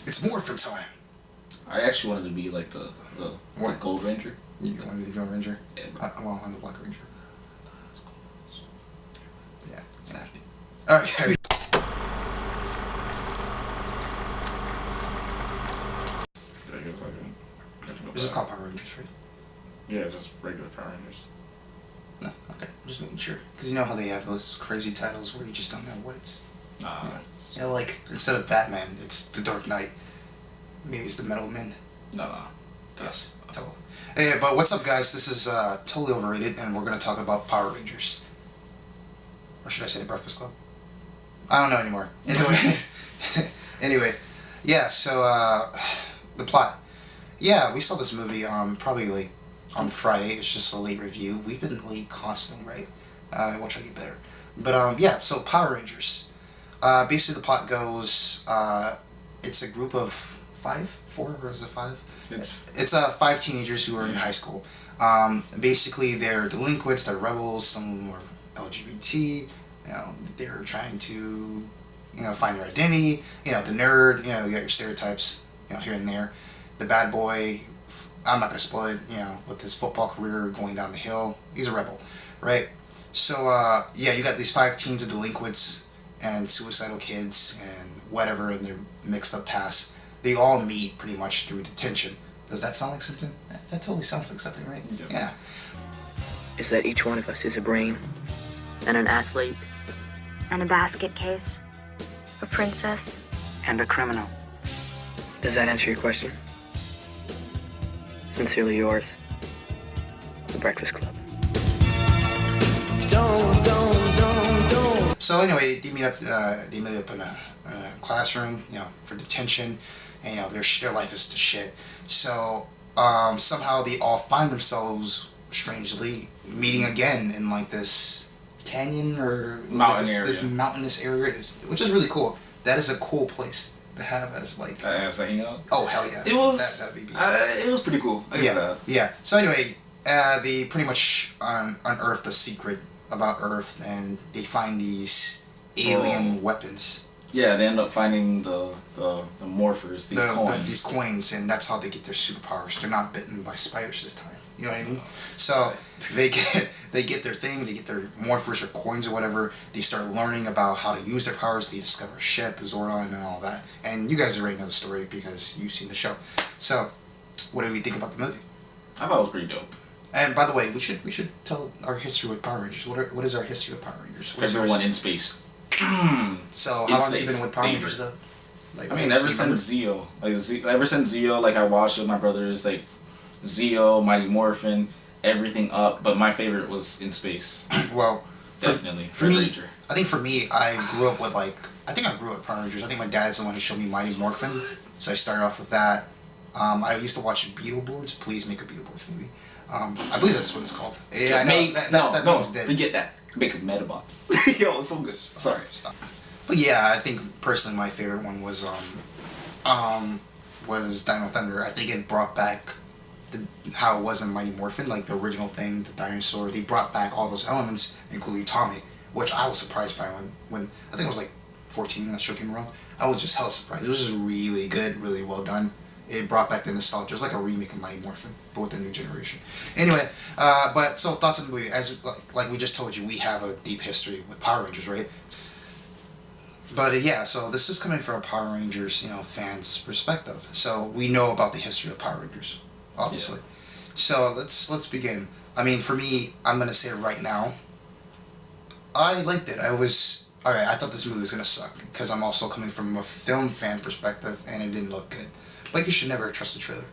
It's Morphin time. I actually wanted to be like the Gold Ranger. You want to be the Gold Ranger? Yeah. I'm the Black Ranger. That's cool. Yeah. Exactly. Alright, guys. This is called Power Rangers, right? Yeah, just regular Power Rangers. No, okay. I'm just making sure. Because you know how they have those crazy titles where you just don't know what it's... Nah. You know, like, instead of Batman, it's the Dark Knight. Maybe it's the Metal Men. No. Yes, totally. Hey, but what's up, guys? This is Totally Overrated, and we're going to talk about Power Rangers. Or should I say the Breakfast Club? I don't know anymore. Anyway, yeah, so, the plot. Yeah, we saw this movie, probably, like, on Friday. It's just a late review. We've been late constantly, right? We'll try to get better. But, yeah, so Power Rangers. Basically, the plot goes, it's a group of 4, or is it 5? It's 5 teenagers who are in high school. Basically, they're delinquents, they're rebels, some of them are LGBT, you know, they're trying to, you know, find their identity, you know, the nerd, you know, you got your stereotypes, you know, here and there. The bad boy, I'm not going to spoil it, you know, with his football career going down the hill, he's a rebel, right? So, yeah, you got these 5 teens of delinquents and suicidal kids and whatever in their mixed up past. They all meet pretty much through detention. Does that sound like something? That totally sounds like something, right? Yes. Yeah. Is that each one of us is a brain and an athlete and a basket case, a princess, and a criminal. Does that answer your question? Sincerely yours, The Breakfast Club. So anyway, they meet up in a classroom, you know, for detention, and you know their life is to shit. So somehow they all find themselves strangely meeting again in like this canyon or this mountainous area, which is really cool. That is a cool place to have as like As a hangout. Oh hell yeah! It was. That'd be beast. It was pretty cool. Yeah. So anyway, they pretty much unearth the secret about Earth, and they find these alien weapons. Yeah, they end up finding the morphers, these coins. And that's how they get their superpowers. They're not bitten by spiders this time. You know what I mean? So they get their thing, they get their morphers or coins or whatever. They start learning about how to use their powers. They discover a ship, Zordon, and all that. And you guys already know the story because you've seen the show. So, what do we think about the movie? I thought it was pretty dope. And by the way, we should tell our history with Power Rangers. What is our history with Power Rangers? Everyone in space. So how long have you been with Power Rangers though? Like, I mean, ever since Zeo, like I watched with my brothers, like Zeo, Mighty Morphin, everything up. But my favorite was In Space. Well, definitely for me, I think for me, I grew up with I think I grew up with Power Rangers. I think my dad's the one who showed me Mighty Morphin, so I started off with that. I used to watch Beetleborgs. Please make a Beetleborgs movie. I believe that's what it's called. Yeah, I know. No, forget that. Make a Metabots. Yo, it's so good. Sorry, stop. But yeah, I think personally my favorite one was Dino Thunder. I think it brought back how it was in Mighty Morphin, like the original thing, the dinosaur. They brought back all those elements, including Tommy, which I was surprised by when I think it was like 14 when that show came around. I was just hella surprised. It was just really good, really well done. It brought back the nostalgia, just like a remake of Mighty Morphin, but with a new generation. Anyway, but so thoughts on the movie. As like we just told you, we have a deep history with Power Rangers, right? But yeah, so this is coming from a Power Rangers, you know, fans' perspective. So we know about the history of Power Rangers, obviously. Yeah. So let's begin. I mean, for me, I'm gonna say it right now. I liked it. I thought this movie was gonna suck because I'm also coming from a film fan perspective, and it didn't look good. Like, you should never trust a trailer,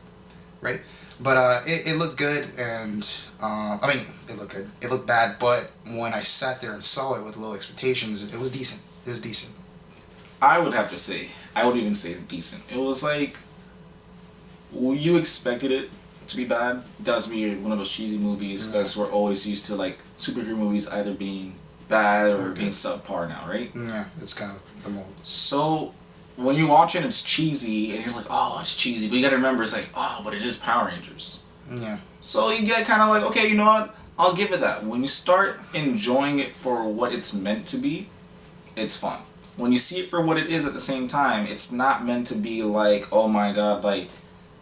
right? But it looked good, and I mean, it looked good. It looked bad, but when I sat there and saw it with low expectations, it was decent. It was decent. I would even say decent. It was like, you expected it to be bad. It does be one of those cheesy movies, because we're always used to, like, superhero movies either being bad or being subpar now, right? Yeah, it's kind of the mold. So when you watch it, it's cheesy, and you're like, oh, it's cheesy. But you gotta remember, it's like, oh, but it is Power Rangers. Yeah. So you get kind of like, okay, you know what? I'll give it that. When you start enjoying it for what it's meant to be, it's fun. when you see it for what it is at the same time, it's not meant to be like, oh my god, like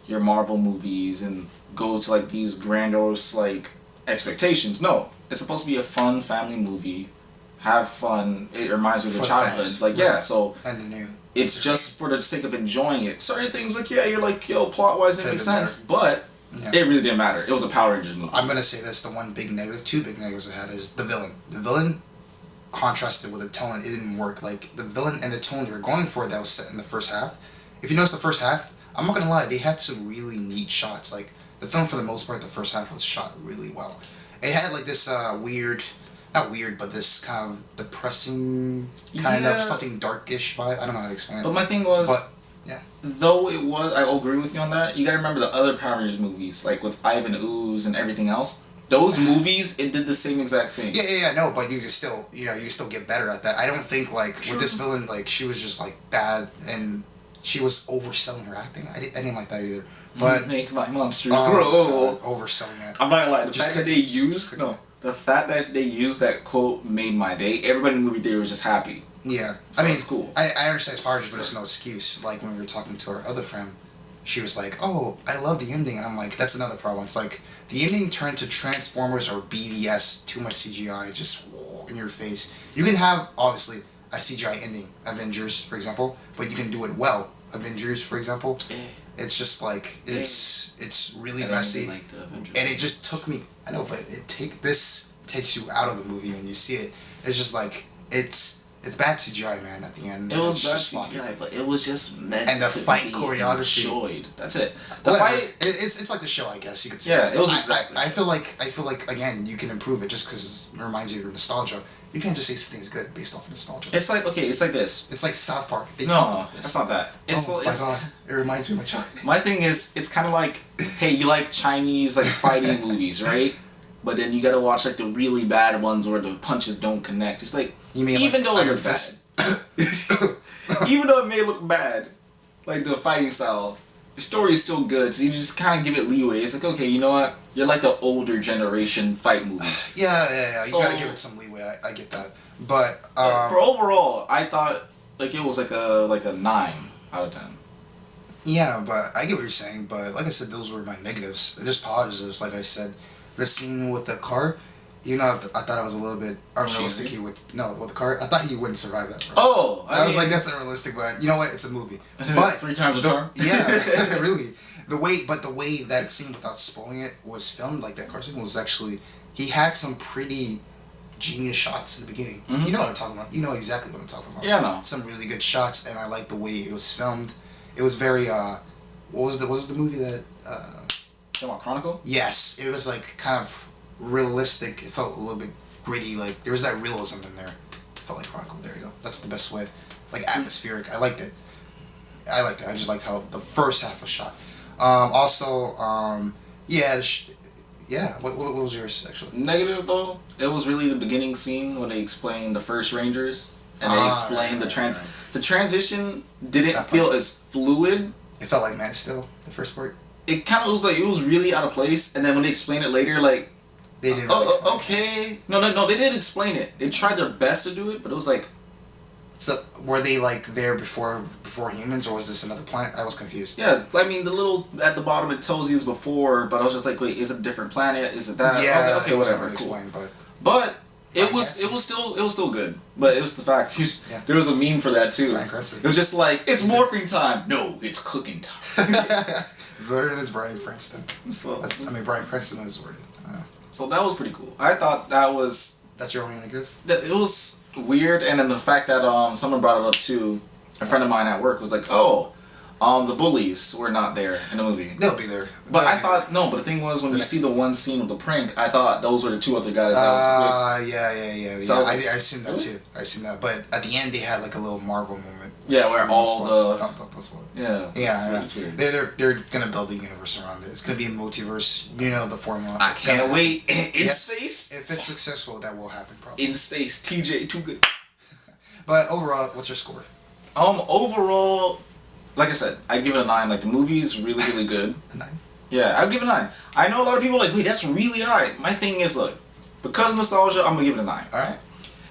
your Marvel movies and go to like these grandiose like expectations. No, it's supposed to be a fun family movie. Have fun. It reminds me of your childhood. Fans. Like yeah, so And the new. it's just for the sake of enjoying it. Certain things like yeah, you're like yo, plot wise it makes sense, but it really didn't matter. It was a Power Rangers movie. I'm gonna say this: the one big negative, two big negatives it had is the villain. The villain contrasted with the tone. It didn't work. Like the villain and the tone they were going for that was set in the first half. If you notice the first half, I'm not gonna lie, they had some really neat shots. Like the film for the most part, the first half was shot really well. It had like this weird, not weird, but this kind of depressing kind of something darkish vibe. I don't know how to explain it. But my thing was, yeah. Though it was, I agree with you on that. You gotta remember the other Power Rangers movies, like with Ivan Ooze and everything else. Those movies, it did the same exact thing. Yeah, no, but you can still, you can still get better at that. I don't think like with this villain, like she was just like bad and she was overselling her acting. I didn't like that either. But make my monsters grow. Overselling it. I'm not gonna lie. The Just fact that they used the fact that they used that quote made my day. Everybody in the movie theater was just happy. Yeah, So I mean, it's cool. I understand it's hard, but it's no excuse. Like when we were talking to our other friend, she was like, "Oh, I love the ending," and I'm like, "That's another problem." It's like the ending turned to Transformers or BVS, too much CGI, just in your face. You can have obviously a CGI ending, Avengers, for example, but you can do it well. Avengers, for example, it's just like it's really messy, like the Avengers. and it just took me. I know, but this takes you out of the movie when you see it. It's just like it's bad CGI, man. At the end, It was it's bad just sloppy. CGI, but it was just meant And the to fight be choreography. enjoyed. That's it. The Whatever. fight. It's like the show, I guess you could say. Yeah, it was I- exactly. I feel like again, you can improve it just because it reminds you of your nostalgia. You can't just say something's good based off of nostalgia. It's like okay. It's like this. It's like South Park. They talk No, about this. that's not that. It's Oh it's, my god, it reminds me of my childhood. My thing is, it's kind of like, hey, you like Chinese like fighting movies, right? But then you gotta watch like the really bad ones where the punches don't connect. It's like You mean even like though it Iron looks bad, Fist? even though it may look bad, like the fighting style, the story is still good. So you just kind of give it leeway. It's like okay, you know what? You're like the older generation fight movies. Yeah. So- You gotta give it some leeway. I get that, but But for overall, I thought like it was like a 9 out of 10. yeah, but I get what you're saying. But like I said, those were my negatives. Just positives, like I said, the scene with the car. I thought it was a little bit unrealistic. Cheesy? With the car, I thought he wouldn't survive that. Bro. Oh, I was like, that's unrealistic, but you know what? It's a movie. But 3 times the charm. Yeah, really. The way that scene, without spoiling it, was filmed, like that car scene, was actually he had some pretty genius shots in the beginning. Mhm. You know what I'm talking about. You know exactly what I'm talking about. Yeah, no. Some really good shots, and I like the way it was filmed. It was very what was the movie that Talking about Chronicle? yes, it was like kind of realistic. It felt a little bit gritty. Like there was that realism in there. It felt like Chronicle. There you go. That's the best way. Like atmospheric. I liked it. I just liked how the first half was shot. What was yours actually? Negative though, it was really the beginning scene when they explained the first Rangers and they explained the transition didn't That feel part. as fluid. It felt like Man of Steel, the first part. It kind of was like it was really out of place, and then when they explained it later, like They didn't really explain it. okay, no, they didn't explain it. They tried their best to do it, but it was like So were they like there before humans, or was this another planet? I was confused. yeah. I mean, the little at the bottom it tells you is before, but I was just like, wait, is it a different planet? Is it that? Yeah, I was like, okay, it wasn't whatever, really cool. explained, But I it was guess. it was still good. But it was the fact Yeah. there was a meme for that too. Bryan Cranston. It was just like it's morphing time. No, it's cooking time. but Zordon is Bryan Cranston. So Bryan Cranston is Zordon. so that was pretty cool. I thought that was That's your only negative? that it was weird, and then the fact that someone brought it up too. A friend of mine at work was like, "Oh, the bullies were not there in the movie." They'll be there. But They'll I be thought no. But the thing was, when The you next- see the one scene of the prank, I thought those were the 2 other guys. That was yeah. So I was like, I assumed that really? too. I assumed that. But at the end, they had like a little Marvel moment. Yeah, where all the- That's what. yeah. Yeah, It's weird. They're gonna build a universe around it. It's gonna be a multiverse. You know the formula. I It's gonna can't happen. wait. In Yes. space. If it's successful, that will happen probably. In space. TJ too good. But overall, what's your score? Overall, like I said, I'd give it a 9. Like the movie's really, really good. A 9. Yeah, I'd give it a 9. I know a lot of people are like, wait, that's really high. My thing is, look, because of nostalgia, I'm gonna give it a 9. All right.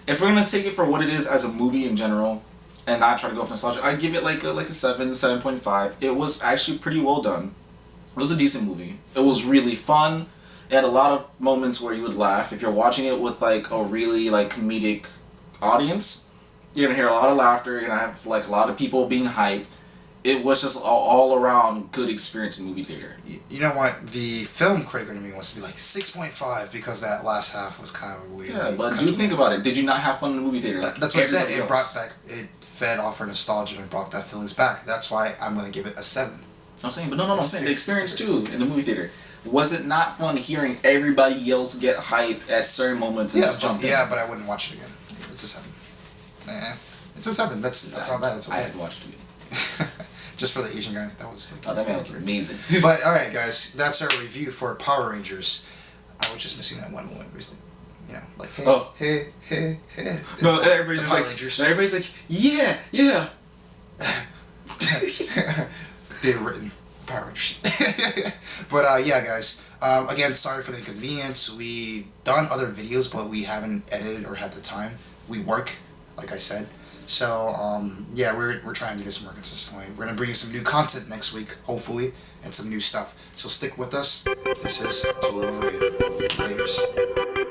If we're gonna take it for what it is as a movie in general, and I try to go for nostalgia, I'd give it like a 7.5. It was actually pretty well done. It was a decent movie. It was really fun. It had a lot of moments where you would laugh. If you're watching it with like a really like comedic audience, you're gonna hear a lot of laughter. You're gonna have like a lot of people being hyped. It was just all around good experience in movie theater. You know what? The film critic in me wants to be like 6.5 because that last half was kind of weird. Yeah, but do think about it. Did you not have fun in the movie theater? That's what I said. It brought back. It fed off our nostalgia and brought that feelings back. That's why I'm gonna give it a 7. I'm saying, but no, I'm saying the experience too in the movie theater. Was it not fun hearing everybody else get hyped at certain moments and just jump in? Yeah, but I wouldn't watch it again. It's a 7. It's a 7. That's not bad. It's okay. I had watched it. Just for the Asian guy, that was. Like, oh, that man was amazing. But all right, guys, that's our review for Power Rangers. I was just missing that one moment recently. You know, like hey. No, everybody's Power like, Rangers. everybody's like, yeah. They're written Power Rangers. But yeah, guys. Again, sorry for the inconvenience. We done other videos, but we haven't edited or had the time. We work, like I said. So yeah, we're trying to do this more consistently. We're gonna bring you some new content next week, hopefully, and some new stuff. So stick with us. This is Totally Overrated. Laters.